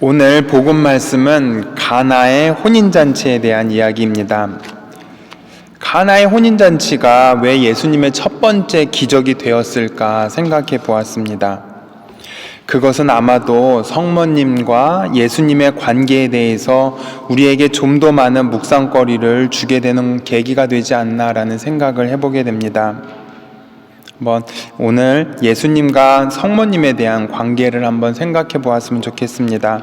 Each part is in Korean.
오늘 복음 말씀은 가나의 혼인잔치에 대한 이야기입니다. 가나의 혼인잔치가 왜 예수님의 첫 번째 기적이 되었을까 생각해 보았습니다. 그것은 아마도 성모님과 예수님의 관계에 대해서 우리에게 좀 더 많은 묵상거리를 주게 되는 계기가 되지 않나라는 생각을 해보게 됩니다. 오늘 예수님과 성모님에 대한 관계를 한번 생각해 보았으면 좋겠습니다.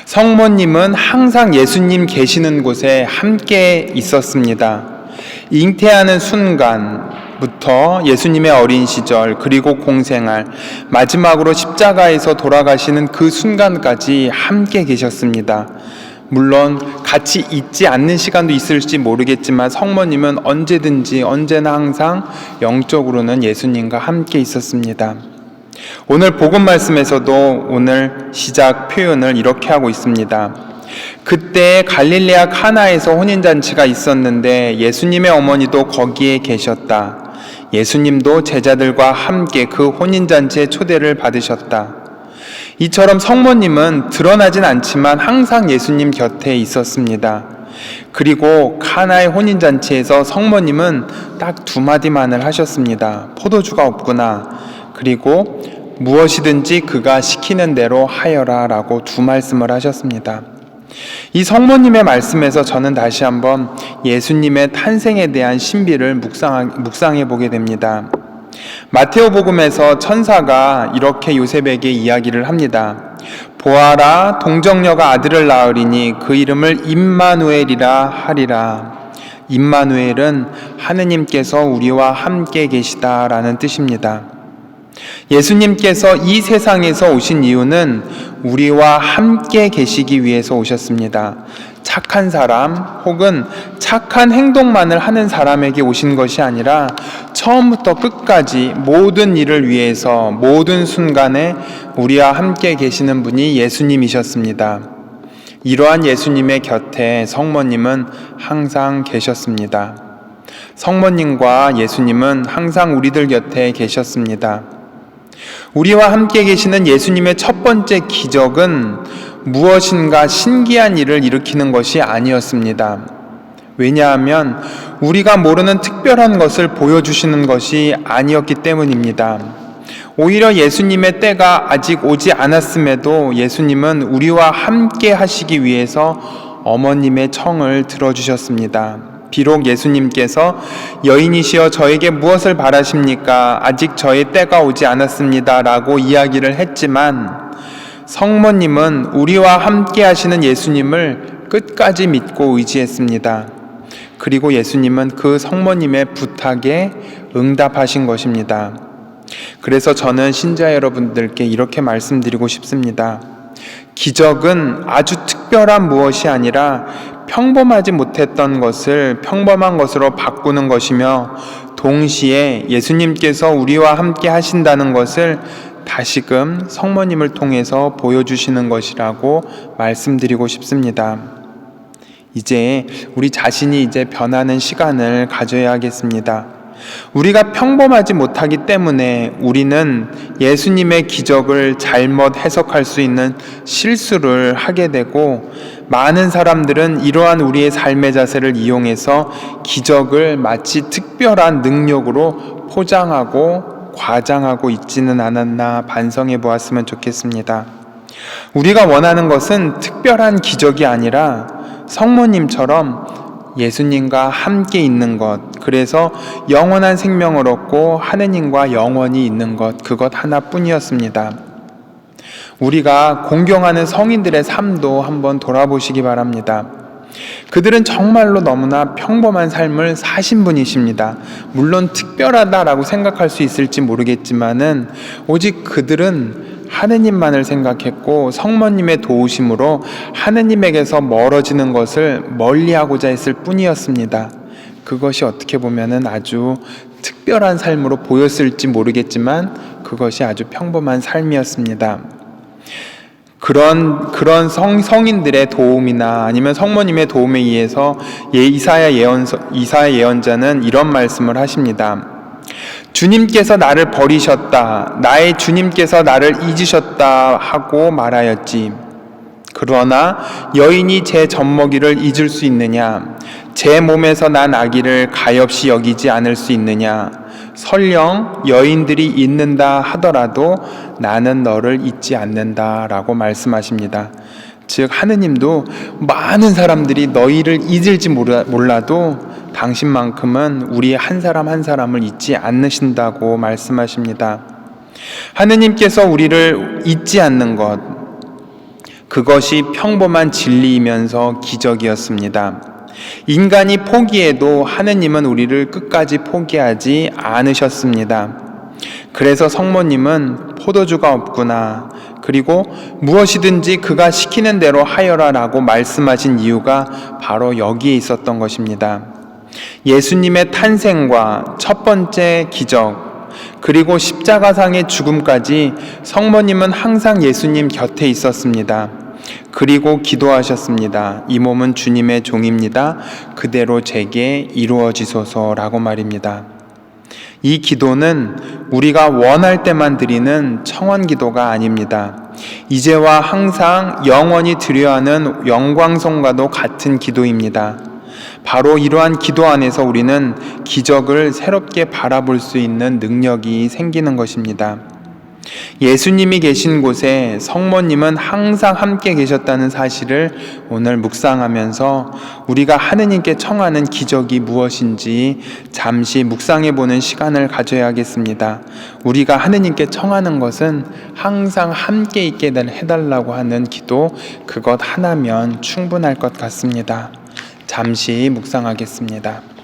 성모님은 항상 예수님 계시는 곳에 함께 있었습니다. 잉태하는 순간부터 예수님의 어린 시절, 그리고 공생활, 마지막으로 십자가에서 돌아가시는 그 순간까지 함께 계셨습니다. 물론 같이 있지 않는 시간도 있을지 모르겠지만 성모님은 언제든지 언제나 항상 영적으로는 예수님과 함께 있었습니다. 오늘 복음 말씀에서도 오늘 시작 표현을 이렇게 하고 있습니다. 그때 갈릴레아 카나에서 혼인잔치가 있었는데 예수님의 어머니도 거기에 계셨다. 예수님도 제자들과 함께 그 혼인잔치의 초대를 받으셨다. 이처럼 성모님은 드러나진 않지만 항상 예수님 곁에 있었습니다. 그리고 카나의 혼인잔치에서 성모님은 딱 두 마디만을 하셨습니다. 포도주가 없구나. 그리고 무엇이든지 그가 시키는 대로 하여라 라고 두 말씀을 하셨습니다. 이 성모님의 말씀에서 저는 다시 한번 예수님의 탄생에 대한 신비를 묵상해 보게 됩니다. 마테오복음에서 천사가 이렇게 요셉에게 이야기를 합니다. 보아라, 동정녀가 아들을 낳으리니 그 이름을 임마누엘이라 하리라. 임마누엘은 하느님께서 우리와 함께 계시다라는 뜻입니다. 예수님께서 이 세상에서 오신 이유는 우리와 함께 계시기 위해서 오셨습니다. 착한 사람 혹은 착한 행동만을 하는 사람에게 오신 것이 아니라 처음부터 끝까지 모든 일을 위해서 모든 순간에 우리와 함께 계시는 분이 예수님이셨습니다. 이러한 예수님의 곁에 성모님은 항상 계셨습니다. 성모님과 예수님은 항상 우리들 곁에 계셨습니다. 우리와 함께 계시는 예수님의 첫 번째 기적은 무엇인가 신기한 일을 일으키는 것이 아니었습니다. 왜냐하면 우리가 모르는 특별한 것을 보여주시는 것이 아니었기 때문입니다. 오히려 예수님의 때가 아직 오지 않았음에도 예수님은 우리와 함께 하시기 위해서 어머님의 청을 들어주셨습니다. 비록 예수님께서 여인이시여 저에게 무엇을 바라십니까? 아직 저의 때가 오지 않았습니다 라고 이야기를 했지만 성모님은 우리와 함께 하시는 예수님을 끝까지 믿고 의지했습니다. 그리고 예수님은 그 성모님의 부탁에 응답하신 것입니다. 그래서 저는 신자 여러분들께 이렇게 말씀드리고 싶습니다. 기적은 아주 특별한 무엇이 아니라 평범하지 못했던 것을 평범한 것으로 바꾸는 것이며 동시에 예수님께서 우리와 함께 하신다는 것을 다시금 성모님을 통해서 보여주시는 것이라고 말씀드리고 싶습니다. 이제 우리 자신이 이제 변하는 시간을 가져야 하겠습니다. 우리가 평범하지 못하기 때문에 우리는 예수님의 기적을 잘못 해석할 수 있는 실수를 하게 되고 많은 사람들은 이러한 우리의 삶의 자세를 이용해서 기적을 마치 특별한 능력으로 포장하고 과장하고 있지는 않았나 반성해 보았으면 좋겠습니다. 우리가 원하는 것은 특별한 기적이 아니라 성모님처럼 예수님과 함께 있는 것, 그래서 영원한 생명을 얻고 하느님과 영원히 있는 것, 그것 하나뿐이었습니다. 우리가 공경하는 성인들의 삶도 한번 돌아보시기 바랍니다. 그들은 정말로 너무나 평범한 삶을 사신 분이십니다. 물론 특별하다라고 생각할 수 있을지 모르겠지만은 오직 그들은 하느님만을 생각했고 성모님의 도우심으로 하느님에게서 멀어지는 것을 멀리하고자 했을 뿐이었습니다. 그것이 어떻게 보면은 아주 특별한 삶으로 보였을지 모르겠지만 그것이 아주 평범한 삶이었습니다. 그런 성인들의 도움이나 아니면 성모님의 도움에 의해서 이사야 예언자는 이런 말씀을 하십니다. 주님께서 나를 버리셨다, 나의 주님께서 나를 잊으셨다 하고 말하였지. 그러나 여인이 제 젖먹이를 잊을 수 있느냐? 제 몸에서 난 아기를 가엾이 여기지 않을 수 있느냐? 설령 여인들이 잊는다 하더라도 나는 너를 잊지 않는다 라고 말씀하십니다. 즉 하느님도 많은 사람들이 너희를 잊을지 몰라도 당신만큼은 우리 한 사람 한 사람을 잊지 않으신다고 말씀하십니다. 하느님께서 우리를 잊지 않는 것, 그것이 평범한 진리이면서 기적이었습니다. 인간이 포기해도 하느님은 우리를 끝까지 포기하지 않으셨습니다. 그래서 성모님은 포도주가 없구나, 그리고 무엇이든지 그가 시키는 대로 하여라 라고 말씀하신 이유가 바로 여기에 있었던 것입니다. 예수님의 탄생과 첫 번째 기적, 그리고 십자가상의 죽음까지 성모님은 항상 예수님 곁에 있었습니다. 그리고 기도하셨습니다. 이 몸은 주님의 종입니다. 그대로 제게 이루어지소서라고 말입니다. 이 기도는 우리가 원할 때만 드리는 청원 기도가 아닙니다. 이제와 항상 영원히 드려야 하는 영광송과도 같은 기도입니다. 바로 이러한 기도 안에서 우리는 기적을 새롭게 바라볼 수 있는 능력이 생기는 것입니다. 예수님이 계신 곳에 성모님은 항상 함께 계셨다는 사실을 오늘 묵상하면서 우리가 하느님께 청하는 기적이 무엇인지 잠시 묵상해 보는 시간을 가져야겠습니다. 우리가 하느님께 청하는 것은 항상 함께 있게 해달라고 하는 기도, 그것 하나면 충분할 것 같습니다. 잠시 묵상하겠습니다.